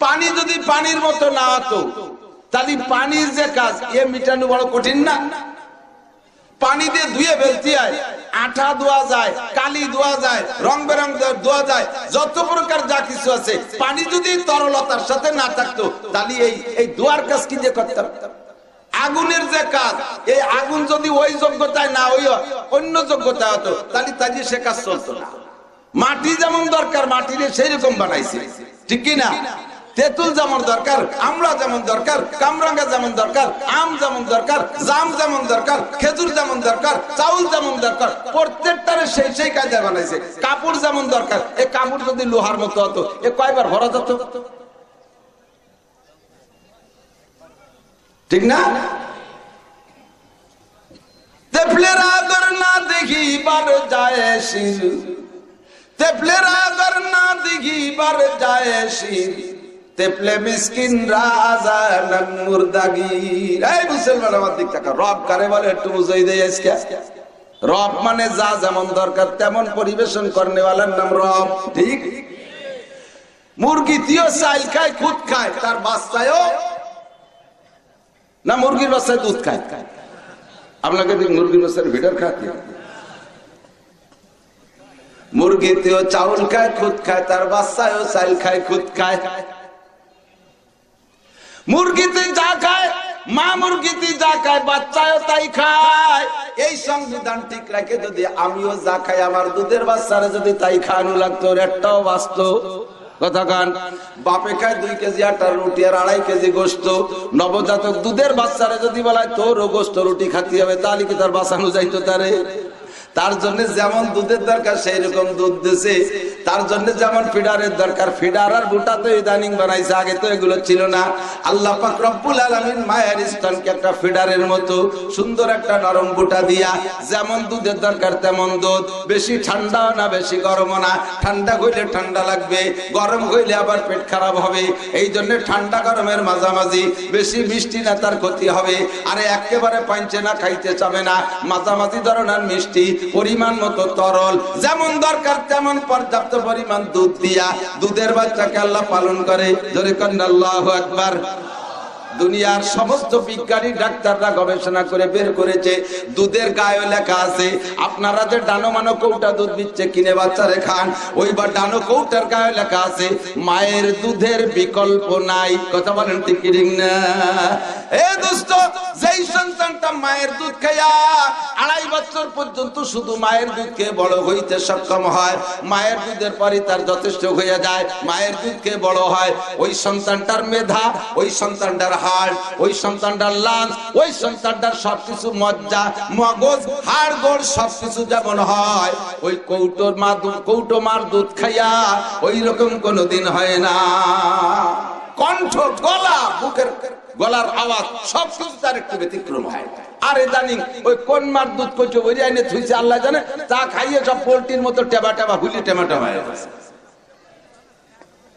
পানি যদি পানির মতো না হতো তাহলে পানির যে কাজ এ মিটানো বড় কঠিন না। পানি দিয়ে ধুয়ে ফেলতে হয়, আঠা ধোয়া যায়, কালি ধোয়া যায়, রং বেরং ধোয়া যায়, যত প্রকার যা কিছু আছে। পানি যদি তরলতার সাথে না থাকতো তাহলে এই ধোয়ার কাজ কি যে করতাম। আগুনের যে কাজ, এই আগুন যদি ওই যোগ্যতায় না ওই অন্য যোগ্যতায় হতো তাহলে সে কাজ চলতো না। মাটি যেমন দরকার মাটির সেই রকম বানাইছে, ঠিক কি না? তেঁতুল যেমন দরকার, আমড়া যেমন দরকার, কামরাঙ্গা যেমন দরকার, আম যেমন দরকার, জাম যেমন দরকার, খেজুর যেমন দরকার, চাউল যেমন দরকার, প্রত্যেকটারে সেই কায়দায় বানাইছে। কাপড় যেমন দরকার, এই কাপড় যদি লোহার মতো হতো এ কয়বার ভরা যেত, ঠিক না? তেফলের আদর না দেখিবার যায় শির, তেফলের আদর না দেখিবার যায় শির, তেফলে মিসকিন রাজা নাম মুর্দাগির। এই মুসলমান আমার দিক থেকে রব কারে বলে একটু বুঝাই দেই আজকে। রব মানে যা যেমন দরকার তেমন পরিবেশন করনেওয়ালার নাম রব, ঠিক? মুরগি দিও চাইল খায়, খুদ খায়, তার বাচ্চায়ও না মুরগির বাচ্চায় দুধ খায়। আপনাকে মুরগির বাচ্চার ভিতর খায়, মুরগিতেও চাউল খায়, খুদ খায়, তার বাচ্চায়ও চাইল খায়, খুদ খায়। মুরগিতে যা খায়, মা মুরগিতে যা খায়, বাচ্চাও তাই খায়। এই সংবিধান ঠিক রাখে যদি আমিও যা খাই আমার দুধের বাচ্চারা যদি তাই খাওয়ানো লাগতো, একটাও বাঁচতো। কথা কান, বাপে খায় 2 কেজি আটার রুটি আর 2.5 কেজি গোস্ত, নবজাতক দুধের বাচ্চারা যদি বলায় তোরও গোস্ত রুটি খাতে হবে, তাহলে কি তার বাঁচানো যাইতো? তারে তার জন্য যেমন দুধের দরকার সেই রকম দুধ দিছে, তার জন্য যেমন ফিডারের দরকার ফিডার আর বুটা তো ইদানিং বানাইছে, আগে তো এগুলো ছিল না। আল্লাহ পাক রব্বুল আলামিন মায়ের স্তনকে একটা ফিডারের মতো সুন্দর একটা নরম বুটা দিয়া যেমন দুধের দরকার তেমন দুধ, বেশি ঠান্ডাও না বেশি গরমও না। ঠান্ডা হইলে ঠান্ডা লাগবে, গরম হইলে আবার পেট খারাপ হবে। এই জন্য ঠান্ডা গরমের মাঝামাঝি, বেশি মিষ্টি না তার ক্ষতি হবে, আরে একেবারে পাঞ্চে না খাইতে চাবে না, মাঝামাঝি ধরনের মিষ্টি, পরিমাণ মতো তরল, যেমন দরকার তেমন পর্যাপ্ত পরিমাণ দুধ দিয়া দুধের বাচ্চাকে আল্লাহ পালন করে। জোরে করেন আল্লাহু আকবার। দুনিয়ার সমস্ত বিজ্ঞানী ডাক্তাররা গবেষণা করে বের করেছে, দুধের গায়ে লেখা আছে আপনারা যে ডানো মানো কৌটা দুধ দিচ্ছে কিনে বাচ্চারে খান, ওইবার ডানো কৌটার গায়ে লেখা আছে মায়ের দুধের বিকল্প নাই। কথা বলেন ঠিক কি না? এ দোস্ত, যেই সন্তানটা মায়ের দুধ খাইয়া 2.5 বছর পর্যন্ত শুধু মায়ের দুধ খেয়ে বড় হইতে সক্ষম হয়, মায়ের দুধের পরে তার যথেষ্ট হয়ে যায়, মায়ের দুধ খেয়ে বড় হয়, ওই সন্তানটার মেধা, ওই সন্তানটার হাড়, ওই সন্তানটার লাঞ্চ, ওই সন্তানটার সবকিছু মজ্জা মগজ হাড় গোড় সবকিছু যেমন হয়, ওই কৌটো মার দুধ খাইয়া ওই রকম কোনোদিন হয় না। কণ্ঠ, গলা, বুকের গলার আওয়াজ সবকিছু তার একটু ব্যতিক্রম হয়। আর ইদানিং ওই কোন মার দুধ কইছো ওই আইনে থুইছে আল্লাহ জানে, তা খাইয়ে সব পোল্ট্রির মতো টেবা টেবা হুলি টেমাটা হয়ে গেছে।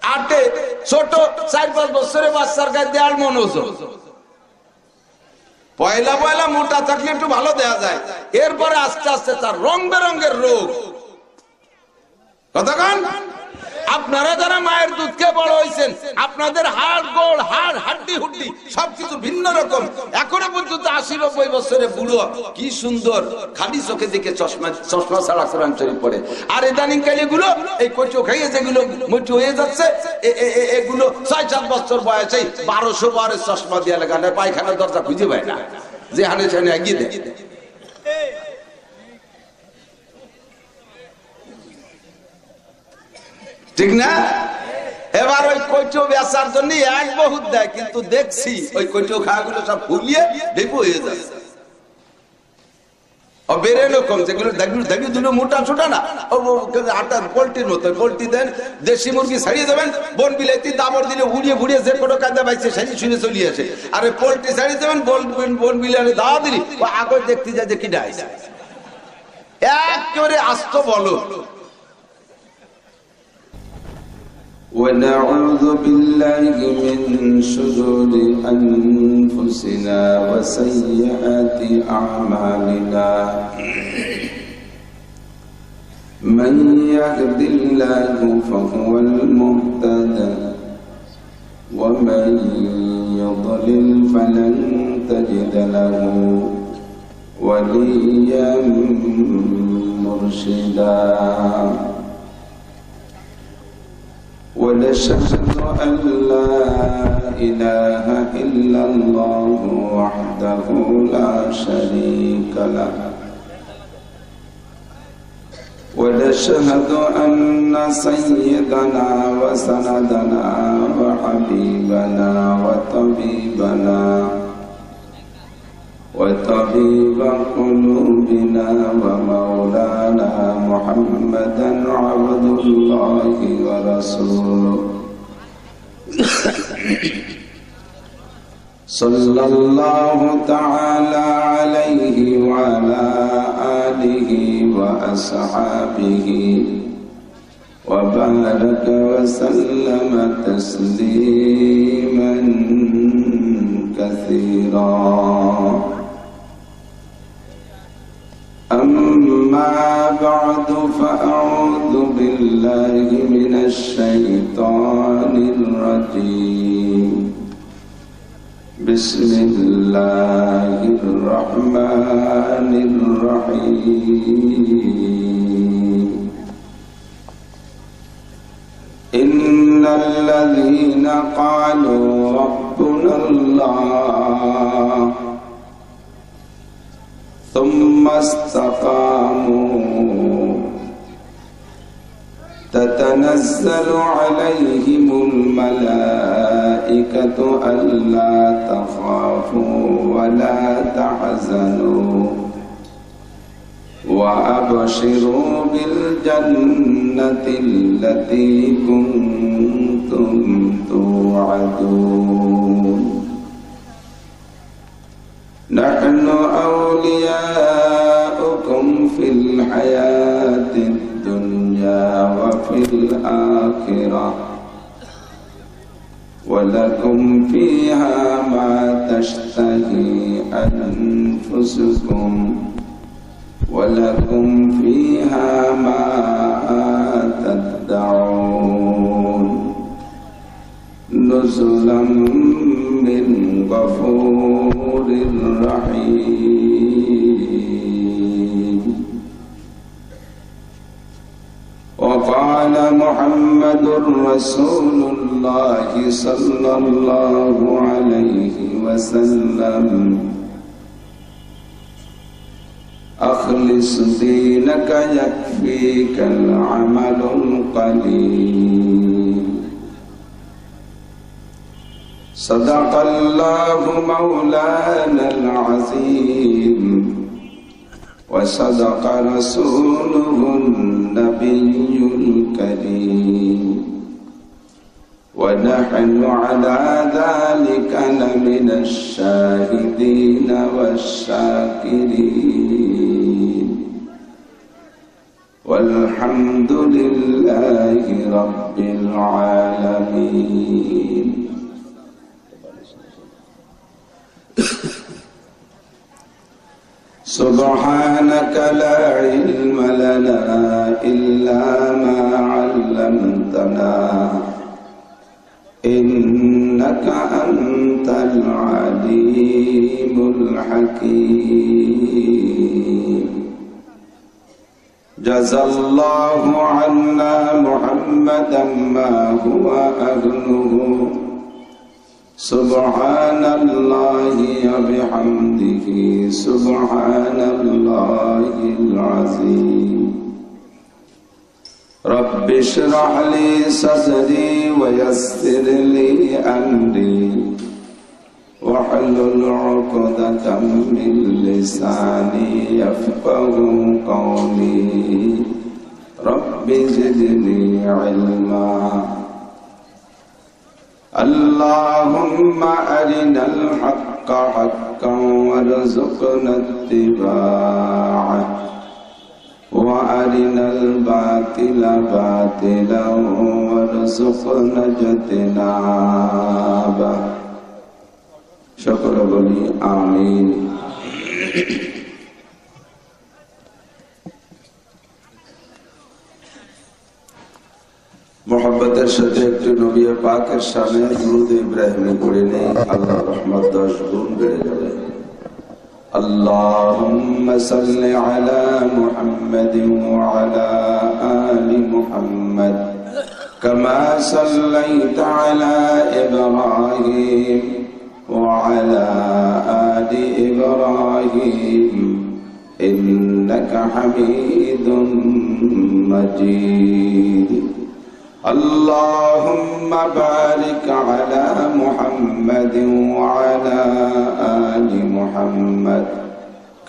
আটে ছোট 4-5 বছরের বাচ্চার গায়ে দেয়াল মন ওজন, পয়লা পয়লা মোটা থাকলে একটু ভালো দেয়া যায়, এরপরে আস্তে আস্তে তার রং বেরঙের রোগ। কতক্ষণ আপনারা যারা মায়ের দুধ খেয়ে বড় হয়েছেন, আপনাদের হাড় গোড় হাড় হাড্ডি হুড্ডি সবকিছু ভিন্ন রকম। এখনো পর্যন্ত 80-90 বছরের বুড়ো কি সুন্দর, খালি চোখে দিকে চশমা ছাড়া কোরআন শরীফ পড়ে। আর ইদানিং কাল এগুলো এই কচু খাইয়ে যেগুলো মোটি হয়ে যাচ্ছে, এগুলো 6-7 বছর বয়সে 1200 বারের চশমা দিয়ে লাগানো, পায়খানার দরজা খুঁজে পায় না, যে হানে সেখানে এগিয়ে দেয়। ঠিক না? এবার ওই কচু বেচার জন্য এক বহুত দেয়, কিন্তু দেখছি ওই কচু খাওয়াগুলো সব ফুলিয়ে ডেপু হয়ে যাচ্ছে। বেরেলো কম, যেগুলো দেখি দুটো মোটা ছোটা না, আটা পোল্ট্রির মতো। পোল্ট্রি দেন, দেশি মুরগি ছাড়িয়ে দেবেন, বন বিলাইতে দাবর দিলে উড়িয়ে ঘুরিয়ে যে কোনো কাজে পাইছে সেই শুনে চলিয়ে আসে। আর পোল্ট্রি ছাড়িয়ে দেবেন, বন বিলাইতে দাওয়া দিলি আগে দেখতে যায় যে কিনা আইসে, একেবারে আস্ত বলো। ونعوذ بالله من شرور أنفسنا وسيئات أعمالنا من يهد الله فهو المهتد ومن يضلل فلن تجد له وليا مرشدا ونشهد أن لا إله إلا الله وحده لا شريك له ونشهد أن سيدنا وسندنا وحبيبنا وطبيب قلوبنا ومولانا محمدا عبد الله ورسوله صلى الله تعالى عليه وعلى آله وأصحابه وبارك وسلم تسليما كثيرا. أما بعد فأعوذ بالله من الشيطان الرجيم. بسم الله الرحمن الرحيم. إن الذين قالوا ربنا الله ثم استقاموا تتنزل عليهم الملائكة ألا تخافوا ولا تحزنوا وأبشروا بالجنة التي كنتم توعدون. نحن أولياؤكم في الحياة الدنيا وفي الآخرة ولكم فيها ما تشتهي أنفسكم ولكم فيها ما تدعون نزلا من غفور رحيم. وقال محمد رسول الله صلى الله عليه وسلم أخلص دينك يكفيك العمل القليل. صدق الله مولانا العظيم وصدق رسوله النبي الكريم ونحن على ذلك لمن الشاهدين والشاكرين والحمد لله رب العالمين. سبحانك لا علم لنا إلا ما علمتنا إنك أنت العليم الحكيم. جزى الله عنا محمدا ما هو أهله. سبحان الله وبحمده سبحان الله العظيم. رب اشرح لي صدري ويسر لي أمري واحلل عقدة من لساني يفقه قولي. رب زدني علما. اللهم أرنا الحق حقا وارزقنا اتباعه وأرنا الباطل باطلا وارزقنا اجتنابه. شكر بلي آمين. मोहब्बतेर साथे एकटु नबी पाकेर शाने दुरूद इब्राहिमी पढ़े नेই আল্লাহর রহমত 10 গুণ বেড়ে যাবে। اللهم صل على محمد وعلى آل محمد كما صليت على إبراهيم وعلى آل إبراهيم إنك حميد مجيد اللهم بارك على محمد وعلى آل محمد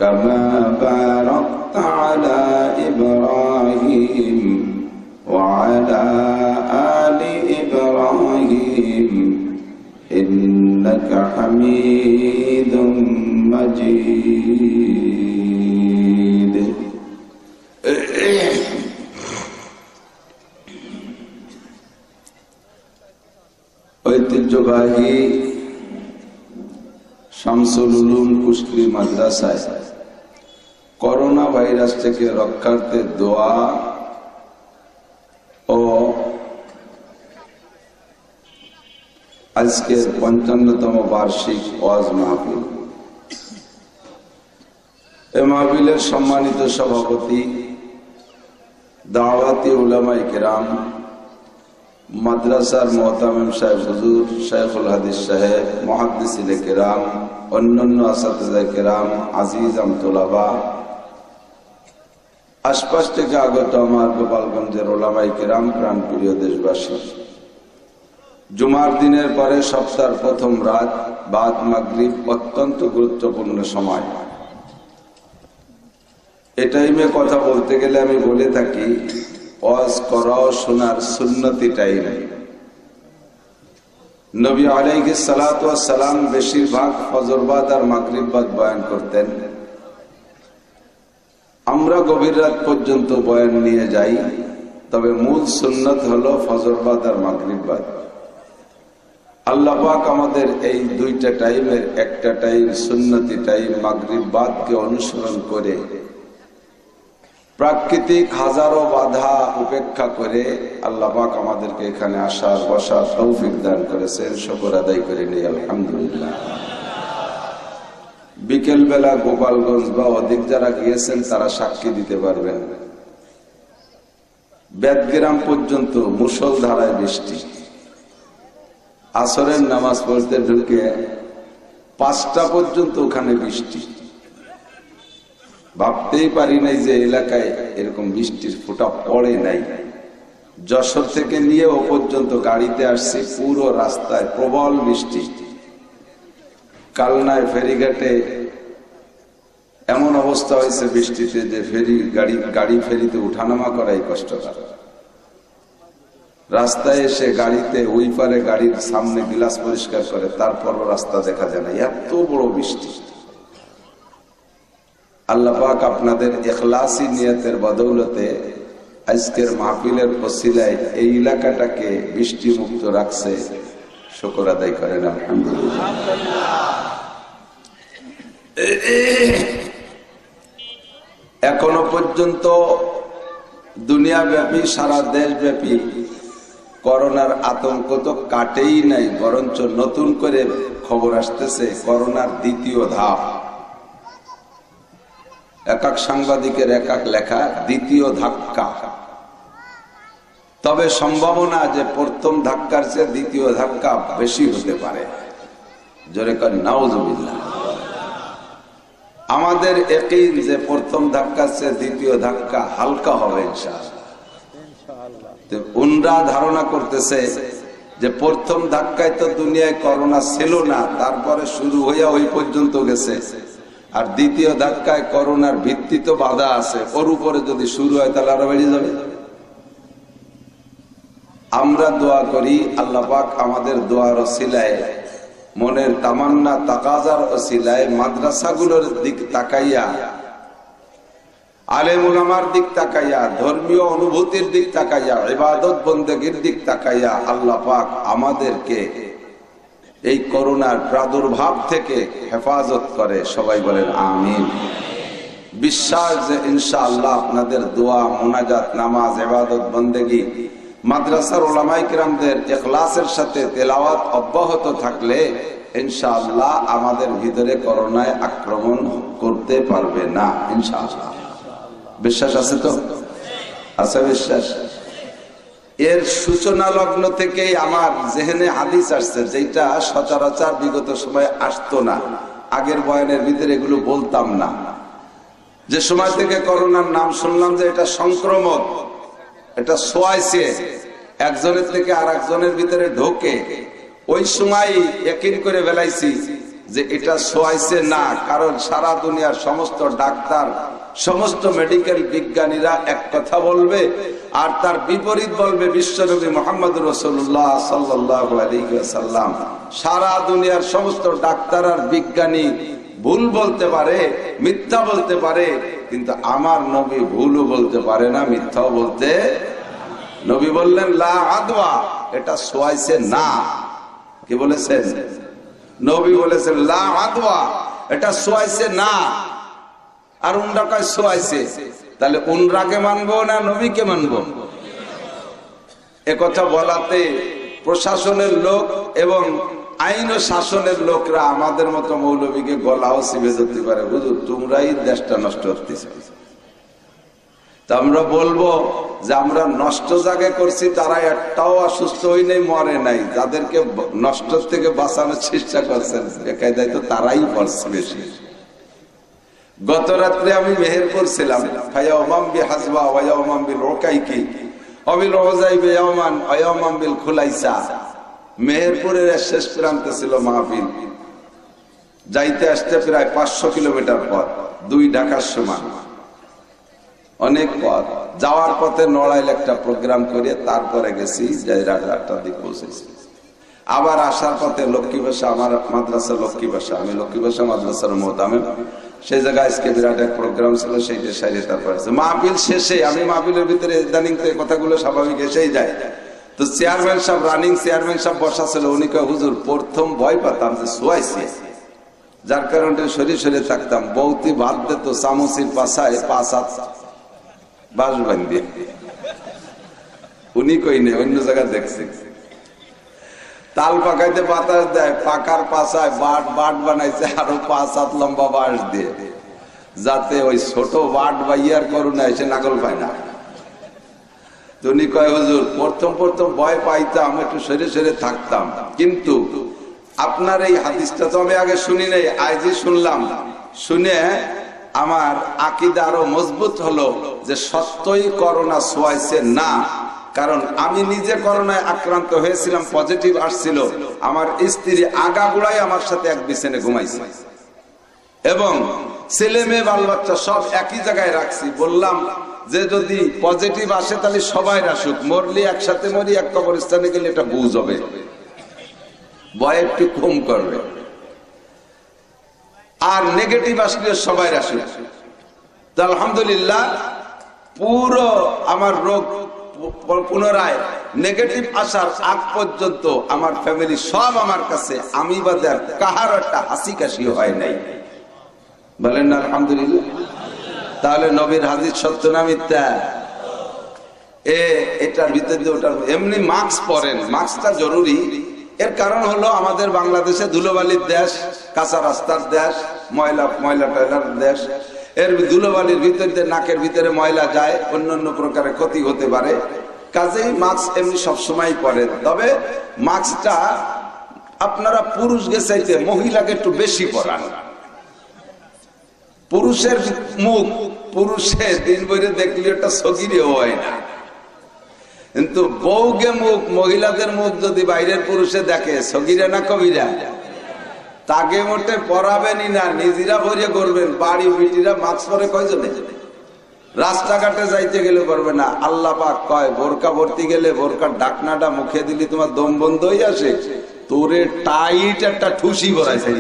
كما باركت على إبراهيم وعلى آل إبراهيم إنك حميد مجيد ঐতিহ্যবাহী শামসুল উলুম কুশলী মাদ্রাসায় করোনা ভাইরাস থেকে রক্ষার্থে দোয়া ও আজকের ৫৫তম বার্ষিক ওয়াজ মাহফিল। এ মাহফিলের সম্মানিত সভাপতি দাওয়াতি উলামায়ে কেরাম, মাদ্রাসার মোহতামিম সাহেব হুজুর, শাইখুল হাদিস সাহেব, মুহাদ্দিসিনে কেরাম, অন্যান্য আসাতিজায়ে কেরাম, আজিজাম তোলাবা, আশপাশ থেকে আগত আমার গোপালগঞ্জের ওলামায়ে কেরাম, প্রাণপ্রিয় দেশবাসী, জুমার দিনের পরে সপ্তাহের প্রথম রাত বাদ মাগরিব অত্যন্ত গুরুত্বপূর্ণ সময়। এ টাইমে কথা বলতে গেলে আমি বলে থাকি ওয়াজ করাও শোনার সুন্নতি টাইম। নবী আলাইহিস সালাতু ওয়াস সালাম বেশিরভাগ ফজর বাদ আর মাগরিব বাদ বয়ান করতেন। আমরা গভীর রাত পর্যন্ত বয়ান নিয়ে যাই, তবে মূল সুন্নত হলো ফজর বাদ আর মাগরিব বাদ। আল্লাহ পাক আমাদের এই দুইটা টাইমের একটা টাইম সুন্নতি টাইম মাগরিব বাদকে অনুসরণ করে প্রাকৃতিক হাজারো বাধা উপেক্ষা করে আল্লাহ পাক আমাদেরকে এখানে আসার বসার তৌফিক দান করেছেন। শুকর আদায় করে নিই আলহামদুলিল্লাহ। বিকেল বেলা গোপালগঞ্জ বা অধিক যারা গিয়েছেন তারা সাক্ষী দিতে পারবেন, বেদগ্রাম পর্যন্ত মুষলধারায় বৃষ্টি। আসরের নামাজ পড়তে ঢুকে 5টা পর্যন্ত ওখানে বৃষ্টি। ভাবতেই পারি নাই যে এলাকায় এরকম বৃষ্টির ফোঁটা পড়ে নাই। যশোর থেকে নিয়ে ও পর্যন্ত গাড়িতে আসছে, পুরো রাস্তায় প্রবল বৃষ্টি। কালনায় ফেরিঘাটে এমন অবস্থা হয়েছে বৃষ্টিতে যে গাড়ি ফেরিতে উঠানামা করাই কষ্টকর। রাস্তায় এসে গাড়িতে ওই পারে গাড়ির সামনে গ্লাস পরিষ্কার করে, তারপরও রাস্তা দেখা যায় না, এত বড় বৃষ্টি। আল্লাহ পাক আপনাদের ইখলাসী নিয়তের বদৌলতে আজকের মাহফিলের ওসিলায় এই এলাকাটাকে বৃষ্টি মুক্ত রাখছে। শুকর আদায় করেন আলহামদুলিল্লাহ। এখনো পর্যন্ত দুনিয়াব্যাপী, সারা দেশব্যাপী করোনার আতঙ্ক তো কাটেই নাই, বরঞ্চ নতুন করে খবর আসতেছে করোনার দ্বিতীয় ধাপ। এক এক সাংবাদিকের এক এক লেখা, দ্বিতীয় ধাক্কা। তবে সম্ভাবনা যে প্রথম ধাক্কার চেয়ে দ্বিতীয় ধাক্কা বেশি হতে পারে। জোরে কর নাউজুবিল্লাহ। আমাদের ইয়াকিন যে প্রথম ধাক্কার চেয়ে দ্বিতীয় ধাক্কা হালকা হবে ইনশাআল্লাহ। উনরা ধারণা করতেছে যে প্রথম ধাক্কায় তো দুনিয়ায় করোনা ছিল না, তারপরে শুরু হইয়া ওই পর্যন্ত গেছে, আর দ্বিতীয় ধাক্কায় করোনার ভিত্তি তো বাধা আছে, ওর উপরে যদি শুরু হয় তাহলে আরো বেড়ে যাবে। আমরা দোয়া করি আল্লাহ পাক আমাদের দোয়ার ওসিলায়, মনের তামান্না তাকাজার ওসিলায় মাদ্রাসাগুলোর দিক তাকাইয়া, আলেম উলামার দিক তাকাইয়া, ধর্মীয় অনুভূতির দিক তাকাইয়া, ইবাদত বন্দেগীর দিক তাকাইয়া আল্লাহ পাক আমাদেরকে এই করোনার প্রাদুর্ভাব থেকে হেফাজত করে। সবাই বলেন আমিন। বিশ্বাস যে ইনশাআল্লাহ আপনাদের দোয়া, মুনাজাত, নামাজ, ইবাদত বন্দেগী মাদ্রাসার ওলামায়ে কেরামদের ইখলাসের সাথে তেলাওয়াত অব্যাহত থাকলে ইনশাআল্লাহ আমাদের ভিতরে করোনায় আক্রমণ করতে পারবে না ইনশাআল্লাহ। বিশ্বাস আছে তো? আছে বিশ্বাস? এর সূচনা লগ্ন থেকেই আমার জেহেনে হাদিস আসছে, যেটা সচরাচর বিগত সময় আসতো না। আগের বয়ানের ভিতরে এগুলো বলতাম না। যে সময় থেকে করোনার নাম শুনলাম যে এটা সংক্রমক, এটা ছোঁয়াইছে, একজনের থেকে আর একজনের ভিতরে ঢোকে, ওই সময় ইয়াকিন করে ফেলাইছি যে এটা ছোঁয়াইছে না। কারণ সারা দুনিয়ার সমস্ত ডাক্তার, সমস্ত মেডিকেল বিজ্ঞানীরা এক কথা বলবে, আর তার বিপরীত বলবে বিশ্বনবী মুহাম্মদ রাসূলুল্লাহ সাল্লাল্লাহু আলাইহি ওয়াসাল্লাম। সারা দুনিয়ার সমস্ত ডাক্তার আর বিজ্ঞানী ভুল বলতে পারে, মিথ্যা বলতে পারে, কিন্তু আমার নবী ভুলও বলতে পারে না, মিথ্যাও বলতে। নবী বললেন লা আদওয়া, এটা ছোঁয়াইছে না। কি বলেছেন? নবী বলেছেন লা আদওয়া, এটা ছোঁয়াইছে না। আর উনরা কয় ছোঁয়াইছে, তাহলে উনরাকে মানবো না নবীকে মানবো? একথা বলাতে প্রশাসনের লোক এবং আইন ও শাসনের লোকরা আমাদের মতো মৌলবীকে গলাও চিপে ধরতে পারে, হুজুর তোমরাই দেশটা নষ্ট করতেছে। তা আমরা বলবো যে আমরা নষ্ট জায়গায় করছি, তারা একটাও অসুস্থ হই নাই, মরে নাই। যাদেরকে নষ্ট থেকে বাঁচানোর চেষ্টা করছেন বেকায়দায় তো তারাই পড়ছে বেশি। গত রাত্রে আমি মেহেরপুর ছিলাম, মেহেরপুরের শেষ প্রান্তে ছিল মাহফিল। যাইতে আসতে প্রায় 500 কিলোমিটার পথ, 2 ঢাকার সমান অনেক পথ। যাওয়ার পথে নড়াইল একটা প্রোগ্রাম করে তারপরে গেছি, যাই রাত 8টার দিকে পৌঁছেছি। আবার আসার পথে লক্ষ্মী ভাষা, আমার মাদ্রাসা লক্ষ্মী ভাষা, আমি লক্ষ্মী ভাষা মাদ্রাসার মোহতামিম, সেই জায়গায় আজকে বিরাট এক প্রোগ্রাম ছিল, সেইটা সাইডে তারপরে মাহফিল শেষে আমি মাহফিলের ভিতরে ইদানিং কথাগুলো স্বাভাবিক এসেই যায়। তো চেয়ারম্যান সাহেব, রানিং চেয়ারম্যান সাহেব বসা ছিল, উনি কয় হুজুর প্রথম ভয় পাতাম যে ছোঁয়াইছে, যার কারণে সরি সরে থাকতাম। বৌতি ভাত দিত চামচির পাশায় 5 হাত বাঁশ বান্ধে, উনি কই নেই, অন্য জায়গায় দেখছি। তাল পাকাইতে বাতাস দেয়, পাকার পাশায় বাট বানাইছে আরো 5 হাত লম্বা বাঁশ দিয়ে, যাতে ওই ছোট বাট বা ইয়ার করুণা এসে নাগল পায় না। উনি কয় হুজুর প্রথম ভয় পাইতাম, একটু সরে সরে থাকতাম, কিন্তু আপনার এই হাদিসটা তো আমি আগে শুনি নাই, আজই শুনলাম। শুনে আমার আকীদা আরো মজবুত হলো যে সত্যই করোনা ছোঁয়াইছে না। কারণ আমি নিজে করোনায় আক্রান্ত হয়েছিলাম, পজিটিভ আসছিল, আমার স্ত্রী আগাগোড়াই আমার সাথে এক বিছানে ঘুমাইছে, এবং ছেলে মেয়ে বাল বাচ্চা সব একই জায়গায় রাখছি। বললাম যে যদি পজিটিভ আসে তাহলে সবাই আসুক, মরলি একসাথে মরি, এক কবরস্থানে গেলে এটা বুঝ হবে, ভয় একটু কম করবে। আর নেগেটিভ আসলে সবাই আসুক। আলহামদুলিল্লাহ পুরো আমার রোগ পুনরায় নেগেটিভ আসার আগ পর্যন্ত আমার ফ্যামিলি সব আমার কাছে, আমি বাদে আর কাহার একটা হাসি কাশি হয় নাই। বলেন না আলহামদুলিল্লাহ? তাহলে নবীর হাদিস সত্য না মিথ্যা? এটার ভিতরে ওটার এমনি মাস্ক পরেন, মাস্কটা জরুরি। এর কারণ হলো আমাদের বাংলাদেশে ধুলোবালির দেশ, কাঁচা রাস্তার দেশ, ময়লা টয়লার দেশ। এর ধুলোবালির ভিতর দিয়ে নাকের ভিতরে ময়লা যায়, অন্যান্য প্রকারের ক্ষতি হতে পারে। কাজেই মাস্ক এমনি সবসময় পরেন। তবে মাস্কটা আপনারা পুরুষ গেছাইতে মহিলাকে একটু বেশি পরান। পুরুষের মুখ পুরুষের দিন বইরে দেখলে একটা সগিরে হয় না, কিন্তু বউকে মুখ, মহিলাদের মুখ যদি বাইরের পুরুষে দেখে, সগিরা না কবিরা? তাকে মোটে পরাবেনই না, নিজেরা ভরিয়ে করবেন। বাড়ি বিটিরা মাস্ক পরে কয়জনে? রাস্তাঘাটে যাইতে গেলে করবে না। আল্লাহ পাক কয় বোরকা ভর্তি গেলে বোরকার ঢাকনাটা মুখে দিলি তোমার দম বন্ধ হয়ে আসে, তোরে টাইট একটা ঠুসি করাইছে,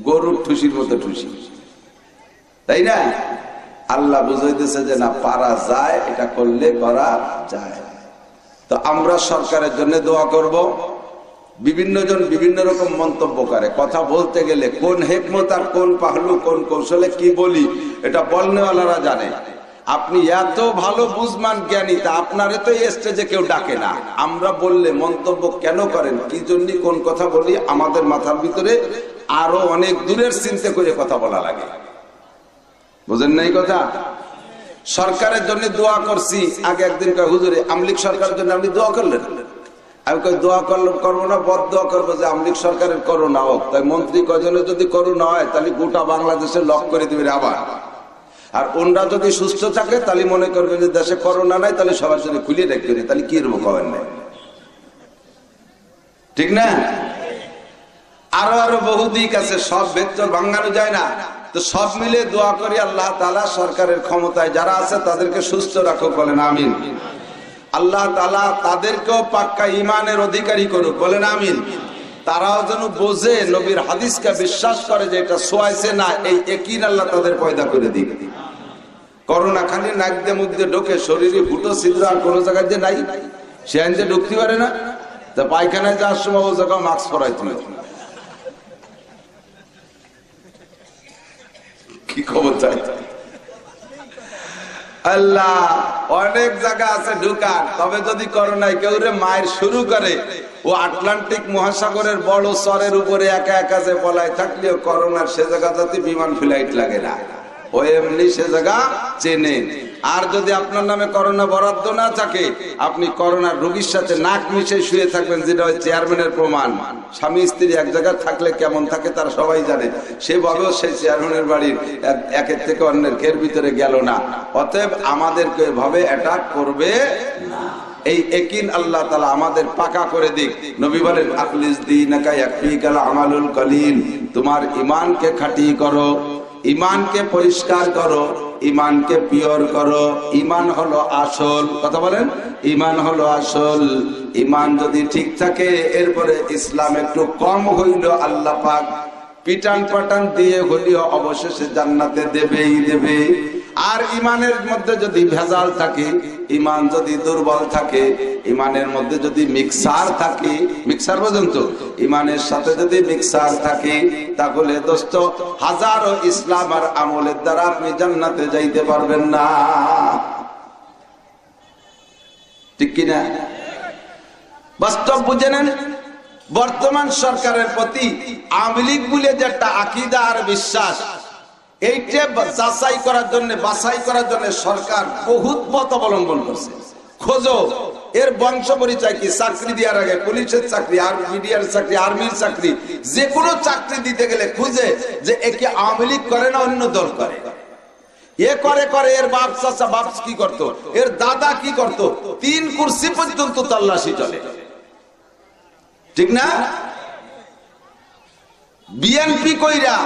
গরুর ঠুসির মতো ঠুসি, তাই না? আল্লাহ বুঝাইতেছে যে না, পারা যায়, এটা করলে করা যায়। তো আমরা সরকারের জন্য দোয়া করব। বিভিন্ন জন বিভিন্ন রকম মন্তব্য করে, কথা বলতে গেলে কোন হেকমত আর কোন পাহলু, কোন কৌশলে কি বলি, এটা বলনেওয়ালারা জানে। আপনি এত ভালো বুঝমান জ্ঞানী, তা আপনারে তো স্টেজে কেউ ডাকে না। আমরা বললে মন্তব্য কেন করেন, কি জন্য কোন কথা বলি, আমাদের মাথার ভিতরে আরো অনেক দূরের চিন্তা করে কথা বলা লাগে। বুঝেন নাই কথা? সরকারের জন্য দোয়া করছি, আগে একদিন কয় হুজুরে আমলিক সরকারের জন্য আপনি দোয়া করলেন? আমি কই দোয়া করবো না, বদ দোয়া করবো যে আমলিক সরকারের করোনা হোক। তাই মন্ত্রী কজনের যদি করোনা হয় তাহলে গোটা বাংলাদেশে লক করে দিবে আবার। আর ওনরা যদি সুস্থ থাকে তাহলে মনে করবেন যে দেশে করোনা নাই, তাহলে সবার জন্য খুলে রাখবে, তাহলে কি রকম করেন নাই, ঠিক না? আরো আরো বহু দিক আছে, সব ভেতর ভাঙানো যায় না। তো সব মিলে দোয়া করি আল্লাহ তাআলা সরকারের ক্ষমতায় যারা আছে তাদেরকে সুস্থ রাখুক, বলেন আমিন। আল্লাহ তাআলা তাদেরকেও পাক্কা ঈমানের অধিকারী করুক, বলেন আমিন। তারাও যেন বোঝে, নবীর হাদিসকে বিশ্বাস করে যে এটা সোয়াইছে না, এই ইয়াকিন আল্লাহ তাদের পয়দা করে দিক। করোনা খালি নাক দিয়ে মুখ দিয়ে ঢোকে, শরীরে ফুটো ছিদ্র আর কোনো জায়গায় যে নাই, সে আইন যে ঢুকতে পারে না। তা পায়খানায় যাওয়ার সময় ও জায়গায় মাস্ক পরাইতে হবে। কি খবর চাই? আল্লাহ অনেক জায়গা আছে ঢুকার, তবে যদি করোনায় কেউ রে মায়ের শুরু করে, ও আটলান্টিক মহাসাগরের বড় চরের উপরে একা একা যে পলায় থাকলেও করোনার সে জায়গা যাতে বিমান ফ্লাইট লাগে না, ও এমনি সে জায়গা চেনে। আর যদি আপনার নামে করোনা বরাদ্দ না থাকে, আপনি করোনার রোগীর সাথে নাক মিশে শুয়ে থাকবেন, যেটা ওই চেয়ারম্যানের প্রমাণ। স্বামী স্ত্রী এক জায়গায় থাকলে কেমন থাকে তারা সবাই জানে, সেভাবেও সেই চেয়ারম্যানের বাড়ির একের থেকে অন্যের ঘের ভিতরে গেল না। অতএব আমাদেরকে এভাবে অ্যাটাক করবে না, এই ইয়াকিন আল্লাহ তাআলা আমাদের পাকা করে দিক। নবী বলেন আখলিস দীনাকা ইয়াকফিকাল আমালুল কলিল, তোমার ঈমানকে খাঁটি করো, ঈমানকে পরিষ্কার করো, ঈমানকে পিওর করো। ঈমান হলো আসল, কথা বলেন, ঈমান হলো আসল। ঈমান যদি ঠিক থাকে, এরপরে ইসলাম একটু কম হইল, আল্লাহ পাক পিটান পাটান দিয়ে হলিও অবশেষে জান্নাতে দেবেই দেবে। আর ঈমানের মধ্যে যদি ভেজাল থাকে, ঈমান যদি দুর্বল থাকে, ঈমানের মধ্যে যদি মিক্সার থাকে, মিক্সার পর্যন্ত ঈমানের সাথে যদি মিক্সার থাকে, তাহলে দোস্ত হাজারো ইসলাম আর আমলের দ্বারা আপনি জান্নাতে যাইতে পারবেন না, ঠিক কিনা? বাস্তব বুঝে নেন। বর্তমান সরকারের প্রতি আওয়ামী লীগ বলে যে একটা আকীদা আর বিশ্বাস, এইটা যাচাই করার জন্য, বাছাই করার জন্য সরকার বহুত পথ অবলম্বন করছে। খোঁজো এর বংশ পরিচয় কি, চাকরি দেওয়ার আগে পুলিশের চাকরি, আর মিডিয়ার চাকরি, আর্মির চাকরি, যে কোনো চাকরি দিতে গেলে খুঁজে যে একে আওয়ামী লীগ করে না অন্য দল করে। এ করে করে এর বাপ চাচা বাপ কি করতো, এর দাদা কি করতো, 3 কুরসি পর্যন্ত তল্লাশি চলে, ঠিক না? বিএনপি কইরা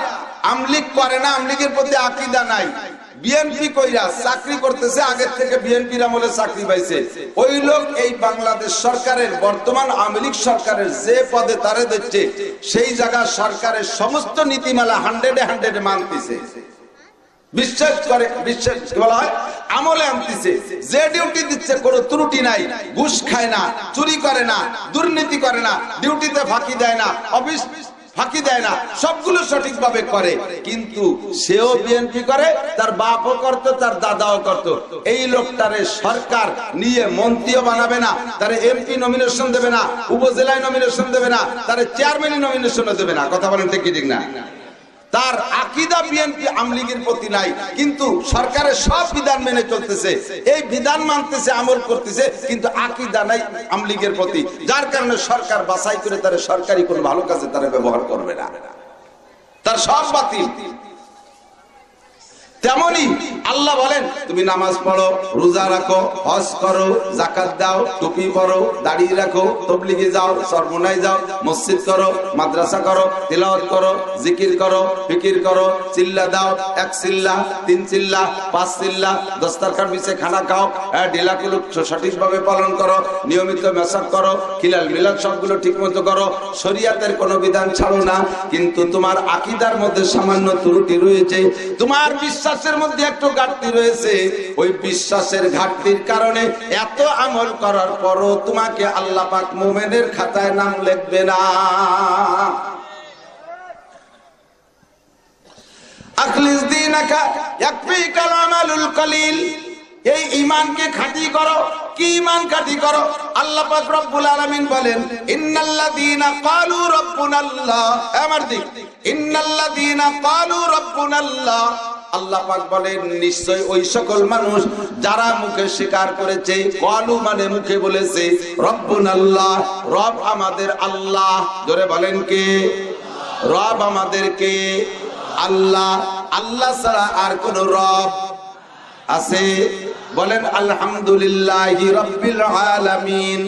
আমলিগ করে না, আমলিগের প্রতি আকীদা নাই। বিএনপি কইরা চাকরি করতেছে, আগের থেকে বিএনপির আমলে চাকরি পাইছে, ওই লোক এই বাংলাদেশ সরকারের বর্তমান আওয়ামী লীগ সরকারের যে পদে তারে দিচ্ছে, সেই জায়গা সরকারের সমস্ত নীতিমালা 100-100 মানতেছে, বিশ্বাস করে, বিশ্বাস বলা হয় আমলে আনতেছে। যে ডিউটি দিচ্ছে কোনো ত্রুটি নাই, ঘুষ খায় না, চুরি করে না, দুর্নীতি করে না, ডিউটিতে ফাঁকি দেয় না, অফিস ফাঁকি দেয় না, সবগুলো সঠিকভাবে করে। কিন্তু সেও বিএনপি করে, তার বাপও করতো, তার দাদাও করতো। এই লোকটারে সরকার নিয়ে মন্ত্রীও বানাবে না, তারে এমপি নমিনেশন দেবে না, উপজেলায় নমিনেশন দেবে না, তারে চেয়ারম্যান নমিনেশনও দেবে না। কথা বলেন ঠিক কি ঠিক না? তার আকীদা বিএনপি আওয়ামী লীগের প্রতি নাই, কিন্তু সরকারের সব বিধান মেনে চলতেছে, এই বিধান মানতেছে, আমল করতেছে, কিন্তু আকীদা নাই আওয়ামী লীগের প্রতি। যার কারণে সরকার বাছাই করে তার সরকারি কোনো ভালো কাজে তারা ব্যবহার করবে না, তার সব বাতিল। তেমনি আল্লাহ বলেন তুমি নামাজ পড়ো, রোজা রাখো, হজ করো, যাকাত দাও, টুপি পরো, দাড়ি রাখো, তাবলীগে যাও, সরমনায় যাও, মসজিদ করো, মাদ্রাসা করো, তিলাওয়াত করো, জিকির করো, ফিকির করো, চিল্লা দাও, 1 চিল্লা, 3 চিল্লা, 5 চিল্লা, দস্তারখান বিছে খানা খাও, ঢিলাগুলো সঠিকভাবে পালন করো, নিয়মিত মেসাক করো, খিলাল মিলাদ সবগুলো ঠিক মতো করো, শরীয়তের কোনো বিধান ছাড়ো না। কিন্তু তোমার আকীদার মধ্যে সামান্য ত্রুটি রয়েছে, তোমার বিশ্বাসের মধ্যে একটু ঘাটতি রয়েছে, ওই বিশ্বাসের ঘাটতির কারণে এত আমল করার পরও তোমাকে আল্লাহ পাক মুমিনের খাতায় নাম লিখবে না। আখলিস দীনাকা ইয়াকফিকাল আমালুল কলিল, এই ঈমানকে খাঁটি করো। কি ঈমান খাঁটি করো? আল্লাহ পাক রব্বুল আলামিন বলেন, ইন্নাল্লাযীনা ক্বালু রাব্বুনাল্লাহ, আমার দিক, ইন্নাল্লাযীনা ক্বালু রাব্বুনাল্লাহ, আল্লাহ পাক বলেন নিশ্চয় ওই সকল মানুষ যারা মুখে স্বীকার করেছে, ক্বালু মানে মুখে বলেছে, রব্বুনাল্লাহ, রব আমাদের আল্লাহ। জোরে বলেন কে? রব আমাদের কে? আল্লাহ। আল্লাহ ছাড়া আর কোন রব আছে? বলেন আলহামদুলিল্লাহি রাব্বিল আলামিন,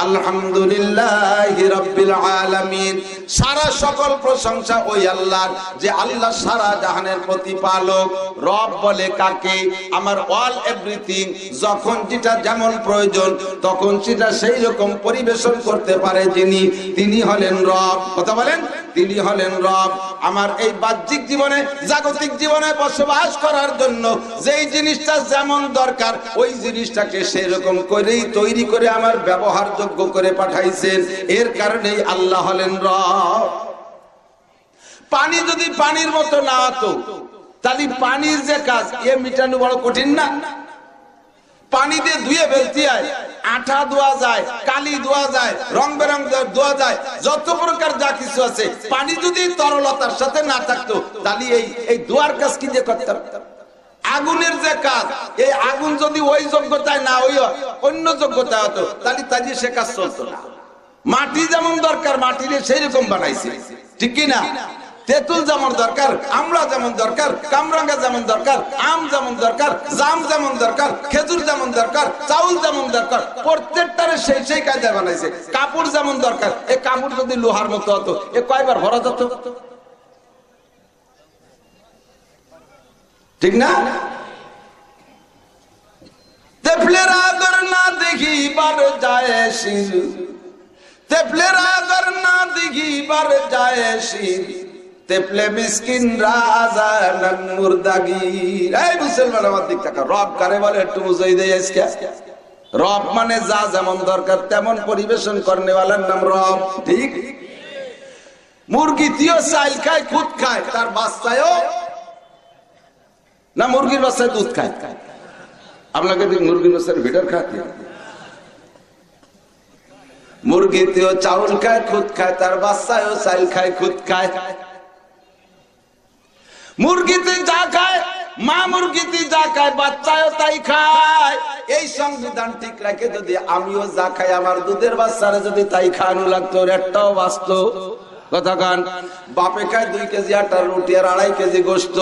আলহামদুলিল্লাহি রাব্বিল আলামিন। সারা সকল প্রশংসা ওই আল্লাহর, যে আল্লাহ সারা জাহানের প্রতিপালক। রব বলে কাকে? আমার অল এভরিথিং, যখন যেটা যেমন প্রয়োজন তখন সেটা সেই রকম পরিবেশন করতে পারে যিনি, তিনি হলেন রব। কথা বলেন, তিনি হলেন রব। আমার এই বাহ্যিক জীবনে, জাগতিক জীবনে বসবাস করার জন্য যেই জিনিসটা যেমন দরকার ওই জিনিসটাকে সেই রকম করেই তৈরি করে আমার ব্যবহারযোগ্য করে পাঠাইছেন। এর কারণেই আল্লাহ হলেন রব। পানি যদি পানির মতো না হতো তাহলে পানির যে কাজ এ মিটানো বড় কঠিন না? পানি দিয়ে ধুয়ে ফেলতে হয়, আঠা ধোয়া যায়, কালি ধোয়া যায়, রং বেরং ধোয়া যায়, যত প্রকার যা কিছু আছে। পানি যদি তরলতার সাথে না থাকতো তাহলে এই ধোয়ার কাজ কি যে করতাম? আগুনের যে কাজ, এই আগুন যদি ওই যোগ্যতায় না হই অন্য যোগ্যতায় হতো তাহলে তাই সে কাজ চলতো না। মাটি যেমন দরকার মাটিরে সেই রকম বানাইছে, ঠিক কি না? তেঁতুল যেমন দরকার, আমড়া যেমন দরকার, কামরাঙ্গা যেমন দরকার, আম যেমন দরকার, জাম যেমন দরকার, খেজুর যেমন দরকার, চাউল যেমন দরকার, প্রত্যেকটারে সেই সেই কায়দায় বানাইছে। কাপড় যেমন দরকার, এই কাপড় যদি লোহার মতো হতো এ কয়বার ভরা যেত? ঠিক না? তেফলের আদর না দেখিবার যায় শির, তেফলের আদর না দেখিবার যায় শির, তেফলে মিসকিন রাজা নন মুর্দাগির। এই মুসলমান আমার দিক তাকা, রব কারে বলে একটু বুঝাই দেই আজকে। রব মানে যা যেমন দরকার তেমন পরিবেশন করনেওয়ালার নাম রব, ঠিক? মুরগি দিও চাইল খায়, খুদ খায়, তার বাচ্চায়ও না মুরগির বাচ্চায় দুধ খায়। আপনাকে মুরগির বাচ্চার ভিতর খাতে, মুরগিতেও চাউল খায়, খুদ খায়, তার বাচ্চায়ও চাইল খায়, খুদ খায়। মুরগিতে যা খায়, মা মুরগিতে যা খায় বাচ্চায়ও তাই খায়। এই সংবিধান ঠিক রাখে যদি আমিও যা খাই আমার দুধের বাচ্চারা যদি তাই খাওয়ানো লাগতো, একটাও বাঁচত। কথা কান, বাপে খায় 2 কেজি আটার রুটি আর 2.5 কেজি গোস্ত,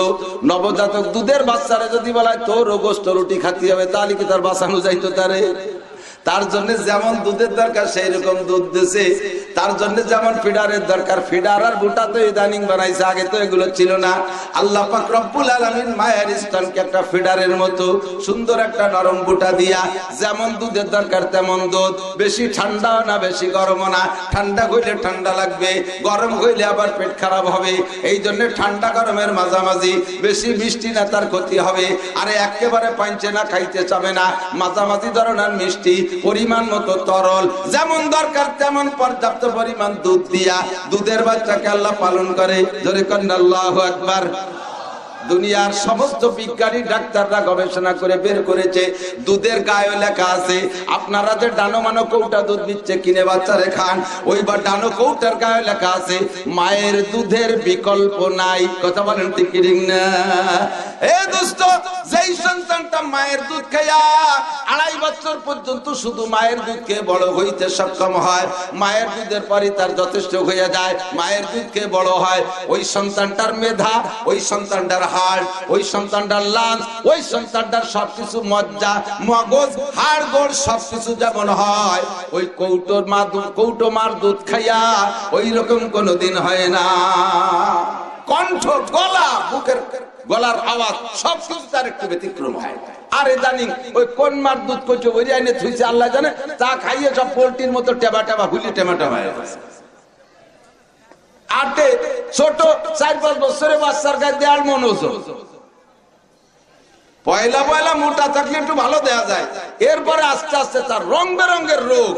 নবজাতক দুধের বাচ্চারা যদি বলায় তোরও গোস্ত রুটি খাতে হবে, তাহলে কি তার বাঁচানো যাইতো? তারে তার জন্য যেমন দুধের দরকার সেই রকম দুধ দিছে, তার জন্য যেমন ফিডারের দরকার ফিডার আর বুটা তো ইদানিং বানাইছে, আগে তো এগুলো ছিল না। আল্লাহ পাক রব্বুল আলামিন মায়ের স্তনকে একটা ফিডারের মতো সুন্দর একটা নরম বুটা দিয়া যেমন দুধের দরকার তেমন দুধ, বেশি ঠান্ডাও না বেশি গরমও না, ঠান্ডা হইলে ঠান্ডা লাগবে, গরম হইলে আবার পেট খারাপ হবে। এই জন্য ঠান্ডা গরমের মাঝামাঝি, বেশি মিষ্টি না তার ক্ষতি হবে, আরে একেবারে পাঞ্চে না খাইতে চাবে না, মাঝামাঝি ধরনের মিষ্টি, পরিমাণ মতো তরল, যেমন দরকার তেমন পর্যাপ্ত পরিমাণ দুধ দিয়া দুধের বাচ্চাকে আল্লাহ পালন করে। জোরে করেন আল্লাহু আকবার। দুনিয়ার সমস্ত বিজ্ঞানী ডাক্তাররা গবেষণা করে বের করেছে, দুধের গায়ে লেখা আছে আপনারা যে ডানো মানো কৌটা দুধ দিচ্ছে কিনে বাচ্চারে খান, ওইবার ডানো কৌটার গায়ে লেখা আছে মায়ের দুধের বিকল্প নাই। কথা বলেন ঠিক কি না? এ দোস্ত, যেই সন্তানটা মায়ের দুধ খাইয়া 2.5 বছর পর্যন্ত শুধু মায়ের দুধ খেয়ে বড় হইতে সক্ষম হয়, মায়ের দুধের পরই তার যথেষ্ট হয়ে যায়, মায়ের দুধ খেয়ে বড় হয়, ওই সন্তানটার মেধা, ওই সন্তানটার হাড়, ওই সন্তানটার লাঞ্চ, ওই সন্তানটার সবকিছু মজ্জা মগজ হাড় গোড় সবকিছু যেমন হয়, ওই কৌটো মার দুধ খাইয়া ওই রকম কোনোদিন হয় না। কণ্ঠ, গলা, বুকের গলার আওয়াজ সবকিছু তার একটু ব্যতিক্রম হয়। আরে জানি ওই কোন মার দুধ কইছো ওই আইনে থুইছে আল্লাহ জানে, তা খাইয়ে সব পোল্ট্রির মতো টেবা টেবা হুলি টেমাটা হয়ে গেছে। আটে ছোট 4-5 বছরের বাচ্চার গায়ে 1.5 মণ ওজন, পয়লা পয়লা মোটা থাকলে একটু ভালো দেয়া যায়, এরপরে আস্তে আস্তে তার রং বেরঙের রোগ।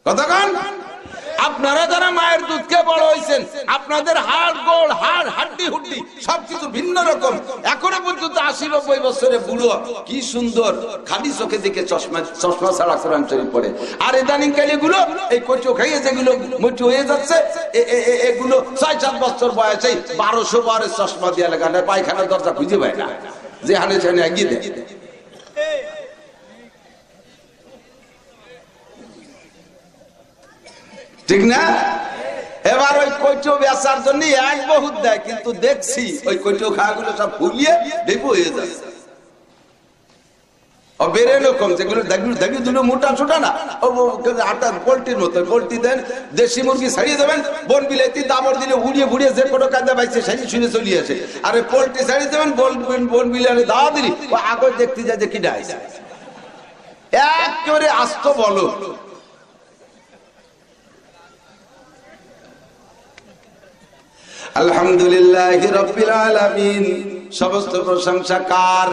কতক্ষণ আপনারা যারা মায়ের দুধকে বড় হয়েছেন, আপনাদের হাড় গোড় হাড় হাড্ডি হুড্ডি সবকিছু ভিন্ন রকম। এখনো পর্যন্ত 80-90 বছরে বুড়ো কি সুন্দর, খালি চোখে দিকে চশমা ছাড়া কোরআন শরীফ পড়ে। আর ইদানিং কালে গুলো এই কচু খাইয়ে যেগুলো মোটু হয়ে যাচ্ছে, এগুলো 6-7 বছর বয়সে 1200 বারের চশমা দিয়ে লাগানো, পায়খানার দরজা খুঁজে পায় না, যে হানে ছানে এগিয়ে দেয়। ঠিক না? এবার ওই কৈটো বেচার জন্য এক বহুত দেয়, কিন্তু দেখছি ওই কৈটো খাওয়াগুলো সব ফুলিয়ে ডেপু হয়ে যাচ্ছে। মোটা ছোটা না, আটা পোল্ট্রির মতো। পোল্ট্রি দেন, দেশি মুরগি ছাড়িয়ে দেবেন, বন বিলাইতি দাবর দিলে উড়িয়ে ঘুরিয়ে যে কোনো কাজে পাইছে সেই শুনে চলিয়ে আসে। আর পোল্ট্রি ছাড়িয়ে দেবেন, বন বিলাইলে দাওয়া দিলি ও আগে দেখতে যায় যে কিনা আইছে, একেবারে আস্ত বলো। আলহামদুলিল্লাহ রাব্বিল আলামিন, সমস্ত প্রশংসা কার?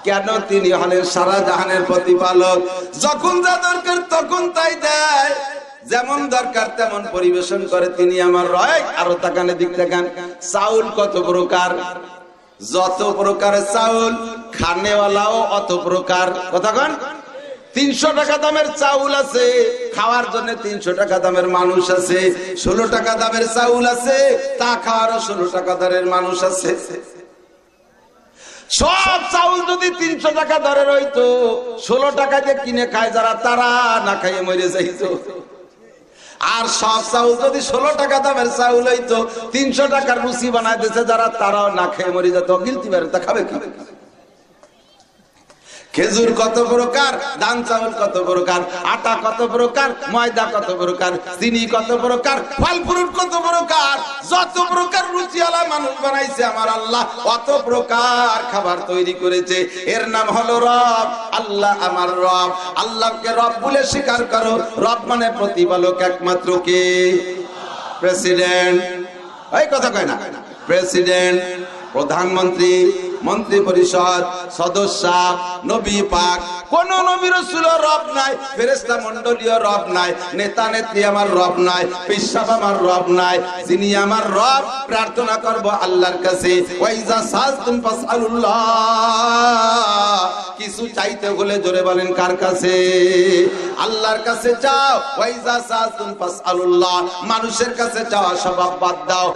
কেন? তিনি হলেন সারা জাহানের প্রতিপালক। যখন যা দরকার তখন তাই দেয়, যেমন দরকার তেমন পরিবেশন করে তিনি আমার রয়। আরো তাকানে দিক তাকান, চাউল কত প্রকার, যত প্রকারের চাউল, খানেওয়ালাও অত প্রকার। কথা কন, 300 টাকা দামের চাউল আছে, খাওয়ার জন্য 300 টাকা দামের মানুষ আছে। 16 টাকা দামের চাউল আছে, তা খাওয়ারও 16 টাকা দরের মানুষ আছে। সব চাউল যদি 300 টাকা দরের হইতো, 16 টাকা দিয়ে কিনে খায় যারা, তারা না খাইয়ে মরে যাইতো। আর সব চাউল যদি 16 টাকা দামের চাউল হইতো, 300 টাকার রুচি বানায় দিয়েছে যারা, তারাও না খেয়ে মরে যেত। গিলতি পারে, তা খাবে কি? খেজুর কত প্রকার, ধান চাউল কত প্রকার, আটা কত প্রকার, ময়দা কত প্রকার, চিনি কত প্রকার, ফল ফ্রুট কত প্রকার। যত প্রকার রুচিওয়ালা মানুষ বানাইছে আমার আল্লাহ, অত প্রকার খাবার তৈরি করেছে। এর নাম হলো রব। আল্লাহ আমার রব। আল্লাহকে রব বলে স্বীকার করো। রব মানে প্রতিপালক একমাত্র কে? প্রেসিডেন্ট। এই কথা কয় না? প্রেসিডেন্ট, প্রধানমন্ত্রী, মন্ত্রী পরিষদ, সদস্য, নবী পাক। কোন নবী রাসূল রব নাই, ফেরেশতা মণ্ডলীয় রব নাই, নেতা নেত্রী আমার রব নাই, পিসাব আমার রব নাই। যিনি আমার রব, প্রার্থনা করব আল্লাহর কাছে। ওয়াইজা সালতুম ফাসআলুল্লাহ, কিছু চাইতে হলে জোরে বলেন কার কাছে? আল্লাহর কাছে চাও। ওয়াইজা সালতুম ফাসআলুল্লাহ, মানুষের কাছে চাওয়া স্বভাব বাদ দাও।